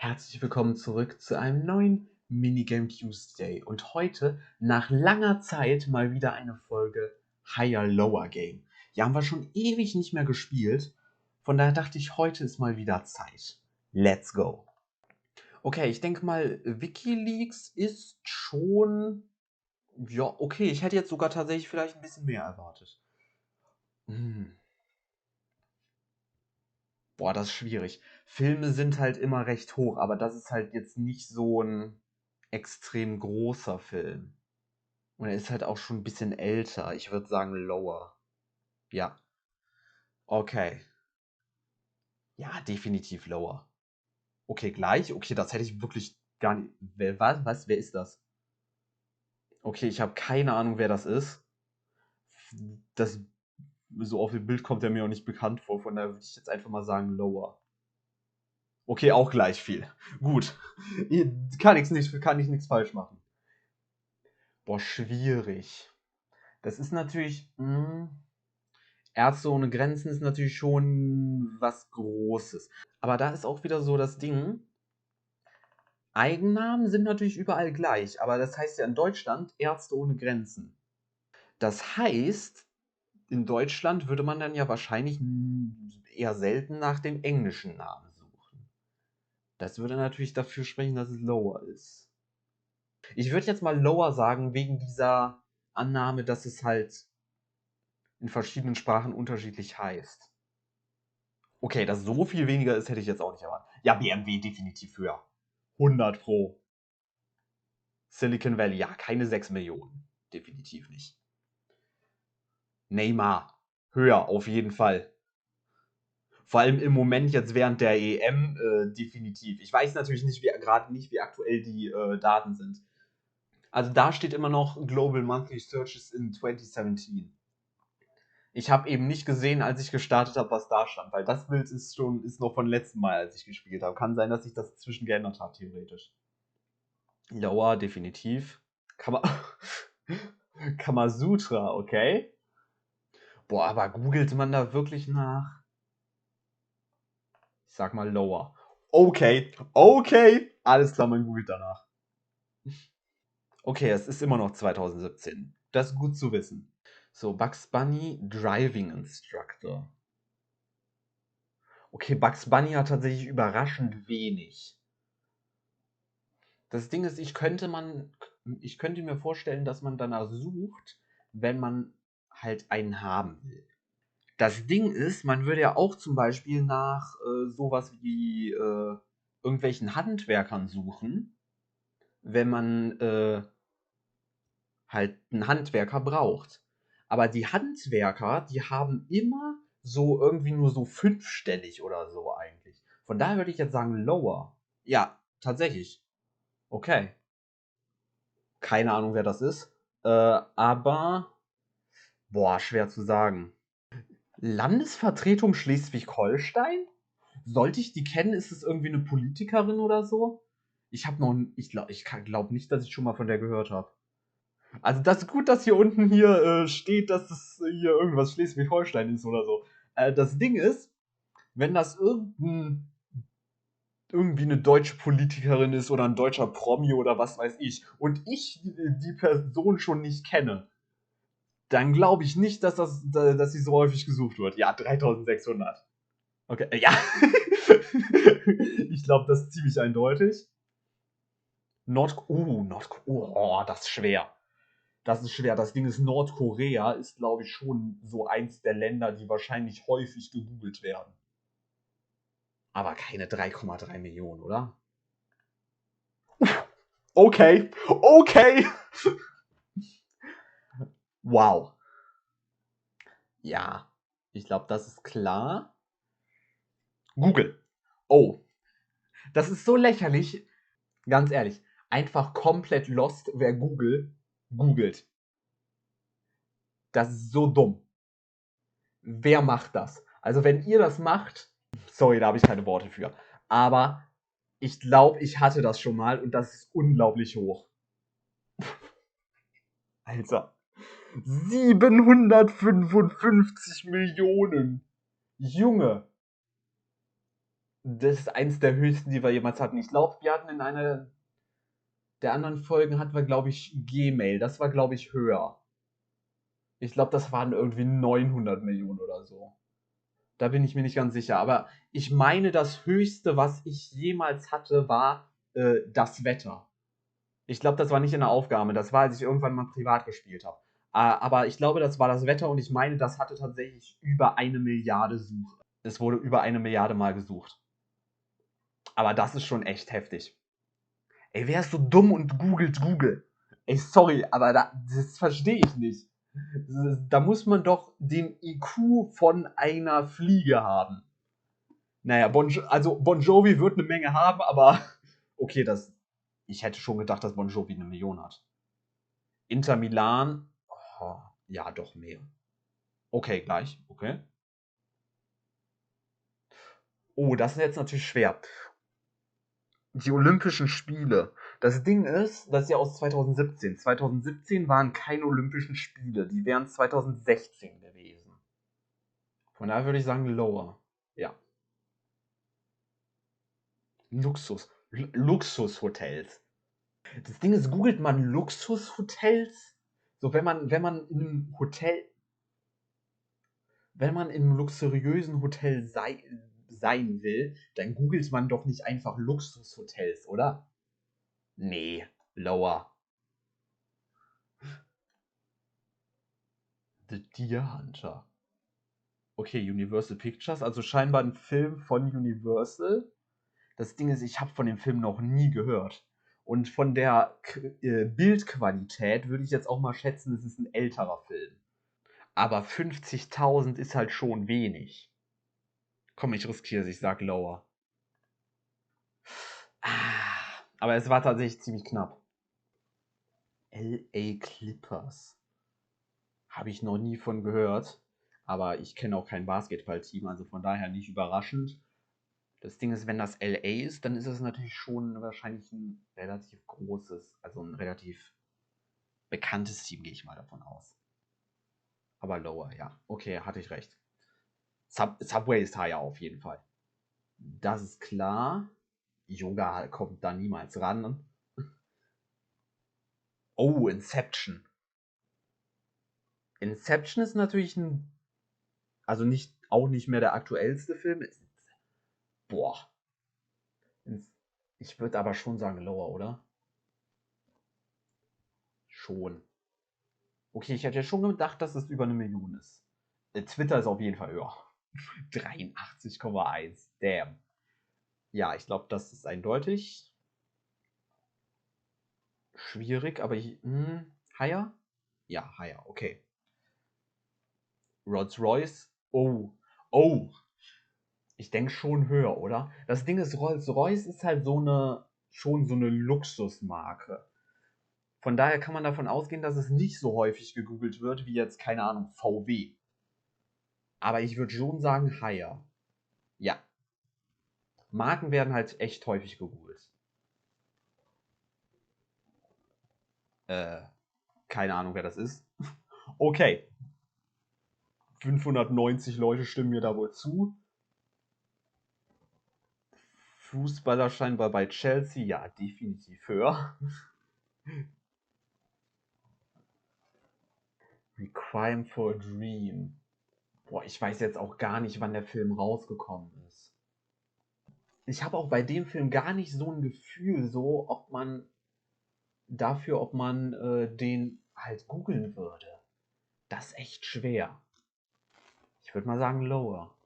Herzlich willkommen zurück zu einem neuen Minigame Tuesday und heute nach langer Zeit mal wieder eine Folge Higher Lower Game. Die haben wir schon ewig nicht mehr gespielt, von daher dachte ich, heute ist mal wieder Zeit. Let's go! Okay, ich denke mal, WikiLeaks ist schon... Ja, okay, ich hätte jetzt sogar tatsächlich vielleicht ein bisschen mehr erwartet. Boah, das ist schwierig. Filme sind halt immer recht hoch, aber das ist halt jetzt nicht so ein extrem großer Film. Und er ist halt auch schon ein bisschen älter. Ich würde sagen Lower. Ja. Okay. Ja, definitiv Lower. Okay, gleich. Okay, das hätte ich wirklich gar nicht. Wer, was? Wer ist das? Okay, ich habe keine Ahnung, wer das ist. Das, so auf dem Bild kommt er mir auch nicht bekannt vor. Von daher würde ich jetzt einfach mal sagen Lower. Okay, auch gleich viel. Gut. Kann ich nichts falsch machen. Boah, schwierig. Das ist natürlich. Ärzte ohne Grenzen ist natürlich schon was Großes. Aber da ist auch wieder so das Ding. Eigennamen sind natürlich überall gleich, aber das heißt ja in Deutschland Ärzte ohne Grenzen. Das heißt, in Deutschland würde man dann ja wahrscheinlich eher selten nach dem englischen Namen suchen. Das würde natürlich dafür sprechen, dass es Lower ist. Ich würde jetzt mal Lower sagen, wegen dieser Annahme, dass es halt in verschiedenen Sprachen unterschiedlich heißt. Okay, dass so viel weniger ist, hätte ich jetzt auch nicht erwartet. Ja, BMW definitiv höher. 100 Pro. Silicon Valley, ja, keine 6 Millionen. Definitiv nicht. Neymar, höher, auf jeden Fall. Vor allem im Moment jetzt während der EM definitiv. Ich weiß natürlich nicht, gerade nicht, wie aktuell die Daten sind. Also da steht immer noch Global Monthly Searches in 2017. Ich habe eben nicht gesehen, als ich gestartet habe, was da stand, weil das Bild ist noch von letztem Mal, als ich gespielt habe. Kann sein, dass sich das inzwischen geändert hat, theoretisch. Lower, definitiv. Kamasutra, okay. Boah, aber googelt man da wirklich nach? Ich sag mal Lower. Okay. Alles klar, man googelt danach. Okay, es ist immer noch 2017. Das ist gut zu wissen. So, Bugs Bunny Driving Instructor. Okay, Bugs Bunny hat tatsächlich überraschend wenig. Das Ding ist, ich könnte mir vorstellen, dass man danach sucht, wenn man halt einen haben will. Das Ding ist, man würde ja auch zum Beispiel nach sowas wie irgendwelchen Handwerkern suchen, wenn man halt einen Handwerker braucht. Aber die Handwerker, die haben immer so irgendwie nur so fünfstellig oder so eigentlich. Von daher würde ich jetzt sagen Lower. Ja, tatsächlich. Okay. Keine Ahnung, wer das ist. Aber, boah, schwer zu sagen. Landesvertretung Schleswig-Holstein? Sollte ich die kennen? Ist es irgendwie eine Politikerin oder so? Ich glaube nicht, dass ich schon mal von der gehört habe. Also das ist gut, dass hier unten steht, dass es hier irgendwas Schleswig-Holstein ist oder so. Das Ding ist, wenn das irgendwie eine deutsche Politikerin ist oder ein deutscher Promi oder was weiß ich und ich die Person schon nicht kenne, dann glaube ich nicht, dass sie so häufig gesucht wird. Ja, 3600. Okay, ja. Ich glaube, das ist ziemlich eindeutig. Nordkorea. Oh, das ist schwer. Das ist schwer. Das Ding ist, Nordkorea ist, glaube ich, schon so eins der Länder, die wahrscheinlich häufig gegoogelt werden. Aber keine 3,3 Millionen, oder? Okay. Wow. Ja, ich glaube, das ist klar. Google. Oh, das ist so lächerlich. Ganz ehrlich, einfach komplett lost, wer Google googelt. Das ist so dumm. Wer macht das? Also wenn ihr das macht, sorry, da habe ich keine Worte für. Aber ich glaube, ich hatte das schon mal und das ist unglaublich hoch. Alter. 755 Millionen. Junge. Das ist eins der höchsten, die wir jemals hatten. Ich glaube, wir hatten in einer der anderen Folgen hatten wir, glaube ich, Gmail. Das war, glaube ich, höher. Ich glaube, das waren irgendwie 900 Millionen oder so. Da bin ich mir nicht ganz sicher. Aber ich meine, das höchste, was ich jemals hatte, war das Wetter. Ich glaube, das war nicht in der Aufgabe. Das war, als ich irgendwann mal privat gespielt habe. Aber ich glaube, das war das Wetter und ich meine, das hatte tatsächlich über 1 Milliarde Suche. Es wurde über 1 Milliarde Mal gesucht. Aber das ist schon echt heftig. Ey, wer ist so dumm und googelt Google? Ey, sorry, aber das verstehe ich nicht. Da muss man doch den IQ von einer Fliege haben. Naja, also Bon Jovi wird eine Menge haben, aber okay, ich hätte schon gedacht, dass Bon Jovi 1 Million hat. Inter Milan, oh, ja, doch mehr. Okay, gleich, okay. Oh, das ist jetzt natürlich schwer. Die Olympischen Spiele. Das Ding ist, das ist ja aus 2017. 2017 waren keine Olympischen Spiele. Die wären 2016 gewesen. Von daher würde ich sagen Lower. Ja. Luxushotels. Das Ding ist, googelt man Luxushotels? So, wenn man in einem luxuriösen Hotel sein will, dann googelt man doch nicht einfach Luxushotels, oder? Nee, Lower. The Deer Hunter. Okay, Universal Pictures, also scheinbar ein Film von Universal. Das Ding ist, ich habe von dem Film noch nie gehört. Und von der Bildqualität würde ich jetzt auch mal schätzen, es ist ein älterer Film. Aber 50.000 ist halt schon wenig. Komm, ich riskiere es, ich sag Lower. Aber es war tatsächlich ziemlich knapp. LA Clippers. Habe ich noch nie von gehört. Aber ich kenne auch kein Basketballteam, also von daher nicht überraschend. Das Ding ist, wenn das LA ist, dann ist es natürlich schon wahrscheinlich ein relativ großes, also ein relativ bekanntes Team, gehe ich mal davon aus. Aber Lower, ja. Okay, hatte ich recht. Subway ist higher auf jeden Fall. Das ist klar. Yoga kommt da niemals ran. Oh, Inception. Inception ist natürlich also auch nicht mehr der aktuellste Film. Boah. Ich würde aber schon sagen Lower, oder? Schon. Okay, ich hätte ja schon gedacht, dass es über 1 Million ist. Twitter ist auf jeden Fall höher. 83,1. Damn. Ja, ich glaube, das ist eindeutig. Schwierig, aber higher? Ja, higher, okay. Rolls-Royce? Oh. Oh. Ich denke schon höher, oder? Das Ding ist, Rolls-Royce ist halt schon so eine Luxusmarke. Von daher kann man davon ausgehen, dass es nicht so häufig gegoogelt wird wie jetzt, keine Ahnung, VW. Aber ich würde schon sagen higher. Ja. Marken werden halt echt häufig gegoogelt. Äh, keine Ahnung, wer das ist. Okay. 590 Leute stimmen mir da wohl zu. Fußballer scheinbar bei Chelsea, ja, definitiv höher. Requiem for a Dream. Boah, ich weiß jetzt auch gar nicht, wann der Film rausgekommen ist. Ich habe auch bei dem Film gar nicht so ein Gefühl, so, ob man den halt googeln würde. Das ist echt schwer. Ich würde mal sagen Lower.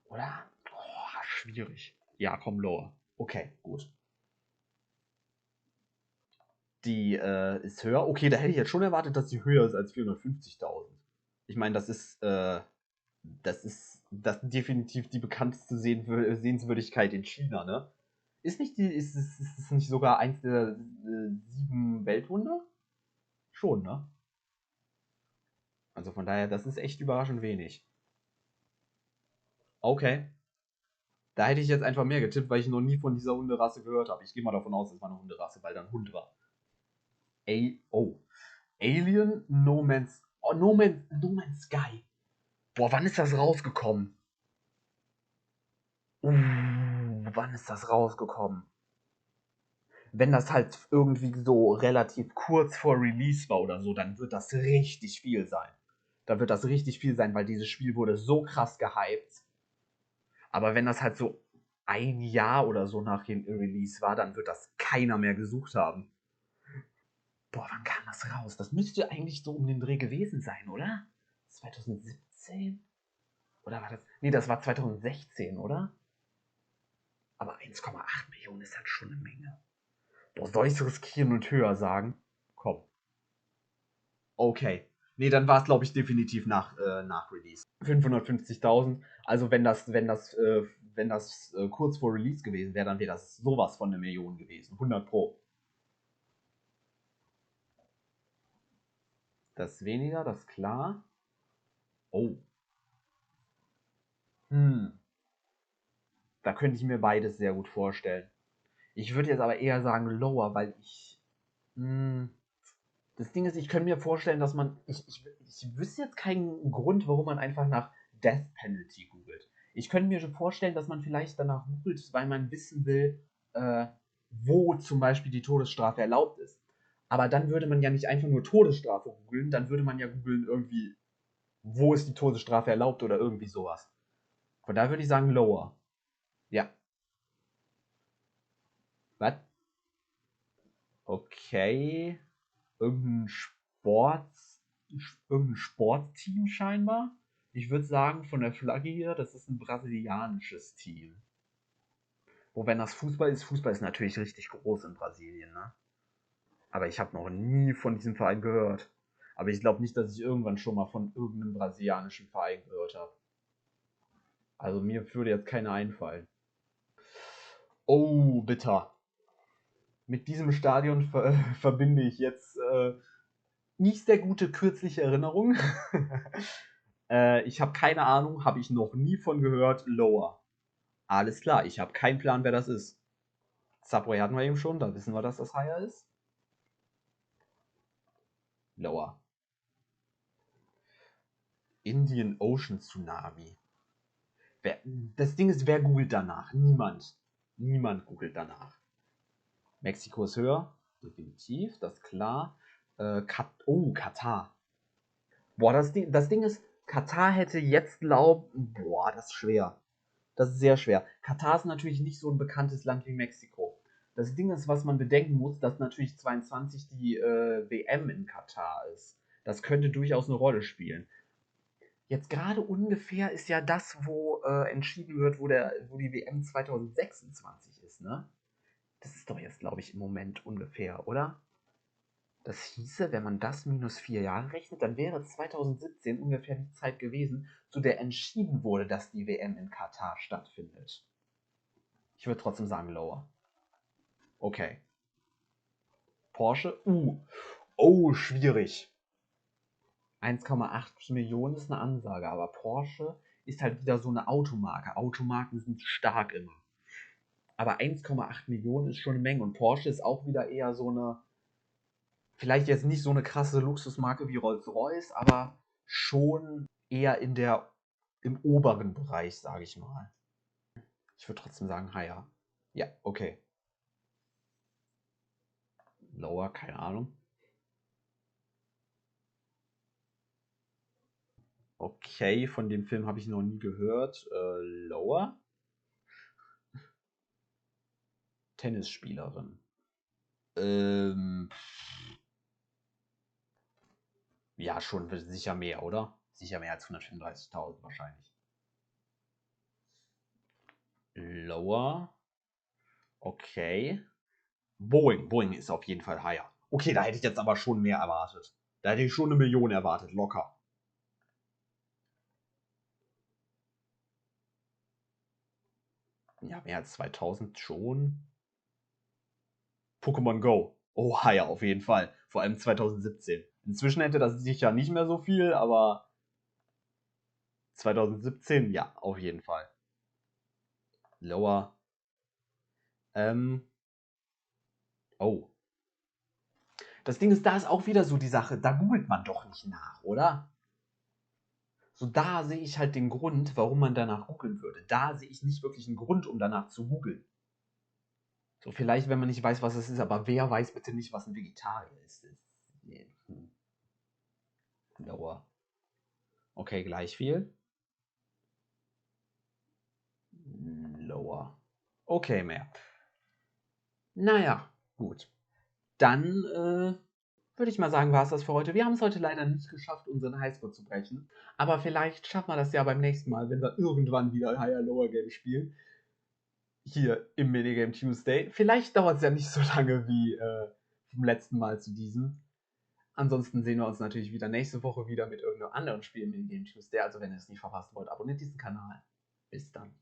Oder? Oh, schwierig. Ja, komm, Lower. Okay, gut. Die ist höher. Okay, da hätte ich jetzt schon erwartet, dass sie höher ist als 450.000. Ich meine, das definitiv die bekannteste Sehenswürdigkeit in China, ne? Ist es nicht sogar eins der 7 Weltwunder? Schon, ne? Also von daher, das ist echt überraschend wenig. Okay. Da hätte ich jetzt einfach mehr getippt, weil ich noch nie von dieser Hunderasse gehört habe. Ich gehe mal davon aus, es war eine Hunderasse, weil da ein Hund war. Oh. Alien No Man's Sky. Boah, wann ist das rausgekommen? Wann ist das rausgekommen? Wenn das halt irgendwie so relativ kurz vor Release war oder so, dann wird das richtig viel sein. Dann wird das richtig viel sein, weil dieses Spiel wurde so krass gehypt. Aber wenn das halt so ein Jahr oder so nach dem Release war, dann wird das keiner mehr gesucht haben. Boah, wann kam das raus? Das müsste eigentlich so um den Dreh gewesen sein, oder? 2017? Oder war das? Nee, das war 2016, oder? Aber 1,8 Millionen ist halt schon eine Menge. Boah, soll ich riskieren und höher sagen? Komm. Okay. Nee, dann war es, glaube ich, definitiv nach Release. 550.000. Also wenn das kurz vor Release gewesen wäre, dann wäre das sowas von 1 Million gewesen. 100 Pro. Das ist weniger, das ist klar. Oh. Da könnte ich mir beides sehr gut vorstellen. Ich würde jetzt aber eher sagen lower, weil hm, das Ding ist, ich könnte mir vorstellen, dass ich wüsste jetzt keinen Grund, warum man einfach nach Death Penalty googelt. Ich könnte mir schon vorstellen, dass man vielleicht danach googelt, weil man wissen will, äh, wo zum Beispiel die Todesstrafe erlaubt ist. Aber dann würde man ja nicht einfach nur Todesstrafe googeln, dann würde man ja googeln irgendwie, wo ist die Todesstrafe erlaubt oder irgendwie sowas. Von daher würde ich sagen lower. Ja. Was? Okay. Irgendein irgendein Sportteam scheinbar. Ich würde sagen, von der Flagge hier, das ist ein brasilianisches Team. Wo, wenn das Fußball ist natürlich richtig groß in Brasilien, ne? Aber ich habe noch nie von diesem Verein gehört. Aber ich glaube nicht, dass ich irgendwann schon mal von irgendeinem brasilianischen Verein gehört habe. Also mir würde jetzt keiner einfallen. Oh, bitter. Mit diesem Stadion verbinde ich jetzt nicht sehr gute kürzliche Erinnerungen. Ich habe keine Ahnung, habe ich noch nie von gehört. Lower. Alles klar, ich habe keinen Plan, wer das ist. Subway hatten wir eben schon, da wissen wir, dass das Higher ist. Lower. Indian Ocean Tsunami. Das Ding ist, wer googelt danach? Niemand. Niemand googelt danach. Mexiko ist höher. Definitiv, das ist klar. Katar. Boah, das Ding ist, Katar hätte jetzt boah, das ist schwer. Das ist sehr schwer. Katar ist natürlich nicht so ein bekanntes Land wie Mexiko. Das Ding ist, was man bedenken muss, dass natürlich 22 die WM in Katar ist. Das könnte durchaus eine Rolle spielen. Jetzt gerade ungefähr ist ja das, wo entschieden wird, wo die WM 2026 ist, ne? Das ist doch jetzt, glaube ich, im Moment ungefähr, oder? Das hieße, wenn man das minus 4 Jahre rechnet, dann wäre 2017 ungefähr die Zeit gewesen, zu der entschieden wurde, dass die WM in Katar stattfindet. Ich würde trotzdem sagen lower. Okay. Porsche. Oh, schwierig. 1,8 Millionen ist eine Ansage, aber Porsche ist halt wieder so eine Automarke. Automarken sind stark immer. Aber 1,8 Millionen ist schon eine Menge. Und Porsche ist auch wieder eher so eine, vielleicht jetzt nicht so eine krasse Luxusmarke wie Rolls-Royce, aber schon eher im oberen Bereich, sage ich mal. Ich würde trotzdem sagen higher. Ja, okay. Lower, keine Ahnung. Okay, von dem Film habe ich noch nie gehört. Lower? Tennisspielerin. Ähm, ja, schon sicher mehr, oder? Sicher mehr als 135.000 wahrscheinlich. Lower. Okay. Boeing. Boeing ist auf jeden Fall higher. Okay, da hätte ich jetzt aber schon mehr erwartet. Da hätte ich schon 1 Million erwartet, locker. Ja, mehr als 2000 schon. Pokémon Go. Oh, higher auf jeden Fall. Vor allem 2017. Inzwischen hätte das sicher nicht mehr so viel, aber 2017, ja, auf jeden Fall. Lower. Ähm, oh. Das Ding ist, da ist auch wieder so die Sache, da googelt man doch nicht nach, oder? So, da sehe ich halt den Grund, warum man danach googeln würde. Da sehe ich nicht wirklich einen Grund, um danach zu googeln. So, vielleicht, wenn man nicht weiß, was es ist, aber wer weiß bitte nicht, was ein Vegetarier ist? Nee. Lower. Okay, gleich viel. Lower. Okay, mehr. Naja, gut. Dann würde ich mal sagen, war es das für heute. Wir haben es heute leider nicht geschafft, unseren Highscore zu brechen. Aber vielleicht schaffen wir das ja beim nächsten Mal, wenn wir irgendwann wieder Higher Lower Game spielen. Hier im Minigame Tuesday. Vielleicht dauert es ja nicht so lange wie vom letzten Mal zu diesem. Ansonsten sehen wir uns natürlich wieder nächste Woche wieder mit irgendeinem anderen Spiel im Minigame Tuesday. Also wenn ihr es nicht verpassen wollt, abonniert diesen Kanal. Bis dann.